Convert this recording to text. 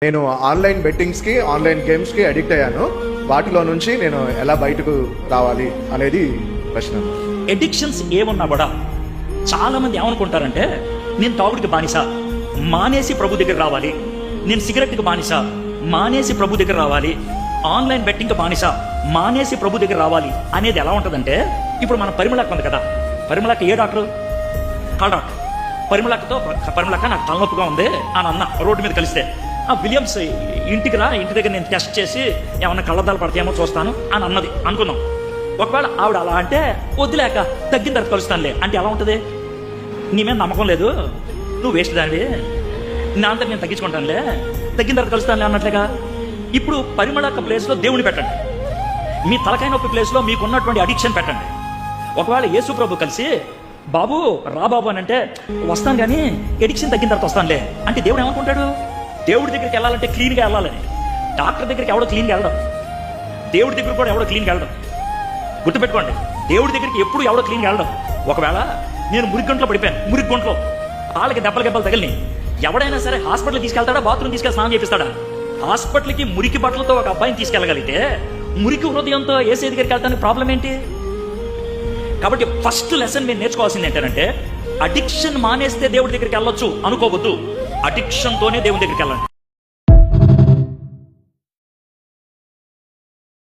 నేను online బెట్టింగ్స్కి online గేమ్స్కి addict అయ్యాను. వాటిలో నుంచి నేను ఎలా బయటకు రావాలి అనేది ప్రశ్న. ఎడిక్షన్స్ ఏమున్నా కూడా చాలా మంది ఏమనుకుంటారంటే, నేను తాగుడికి బానిస, మానేసి ప్రభు దగ్గర రావాలి. నేను సిగరెట్కి బానిస, మానేసి ప్రభు దగ్గర రావాలి. ఆన్లైన్ బెట్టింగ్కి బానిస, మానేసి ప్రభు దగ్గర రావాలి అనేది ఎలా ఉంటుందంటే, ఇప్పుడు మన పరిమళక్క ఉంది కదా, పరిమళక్క ఏ డాక్టరు? Call doctor. పరిమళక్క నాకు తలనొప్పిగా ఉంది అని అన్న రోడ్డు మీద కలిస్తే, ఆ విలియమ్స్ ఇంటికి రా, ఇంటి దగ్గర నేను టెస్ట్ చేసి ఏమన్నా కళ్ళద్దాలు పడతాయేమో చూస్తాను అని అన్నది అనుకుందాం. ఒకవేళ ఆవిడ అలా అంటే, వద్దులేక తగ్గిన తర్వాత కలుస్తానులే అంటే ఎలా ఉంటుంది? నీ మీద నమ్మకం లేదు, నువ్వు వేస్ట్ దానివి, నా అంతా నేను తగ్గించుకుంటానులే, తగ్గిన తర్వాత కలుస్తానులే అన్నట్లుగా. ఇప్పుడు పరిమళక్క ప్లేస్లో దేవుని పెట్టండి, మీ తలకాయ నొప్పి ప్లేస్లో మీకున్నటువంటి అడిక్షన్ పెట్టండి. ఒకవేళ యేసు ప్రభు కలిసి, బాబు రా బాబు అని అంటే, వస్తాను కానీ ఎడిక్షన్ తగ్గిన తర్వాత వస్తానులే అంటే దేవుడు ఏమనుకుంటాడు? దేవుడి దగ్గరికి వెళ్ళాలంటే క్లీన్గా వెళ్ళాలని. డాక్టర్ దగ్గరికి ఎవడో క్లీన్గా వెళ్ళడం, దేవుడి దగ్గర కూడా ఎవడో క్లీన్గా వెళ్ళడం. గుర్తుపెట్టుకోండి, దేవుడి దగ్గరికి ఎప్పుడు ఎవడో క్లీన్గా వెళ్ళడం. ఒకవేళ నేను మురిగొంట్లో పడిపోయాను, మురిగొంట్లో వాళ్ళకి దెబ్బలు తగిలిని, ఎవడైనా సరే హాస్పిటల్కి తీసుకెళ్తాడా, బాత్రూమ్ తీసుకెళ్ళి స్నానం చేపిస్తాడా? హాస్పిటల్కి మురికి బట్టలతో ఒక అబ్బాయిని తీసుకెళ్ళగలిగితే, మురికి హృదయంతో ఏసీ దగ్గరికి వెళ్తానికి ప్రాబ్లం ఏంటి? కాబట్టి ఫస్ట్ లెసన్ మీరు నేర్చుకోవాల్సింది ఏంటంటే, అడిక్షన్ మానేస్తే దేవుడి దగ్గరికి వెళ్ళొచ్చు అనుకోవద్దు, అడిక్షన్తోనే దేవుడి దగ్గరికి వెళ్ళండి.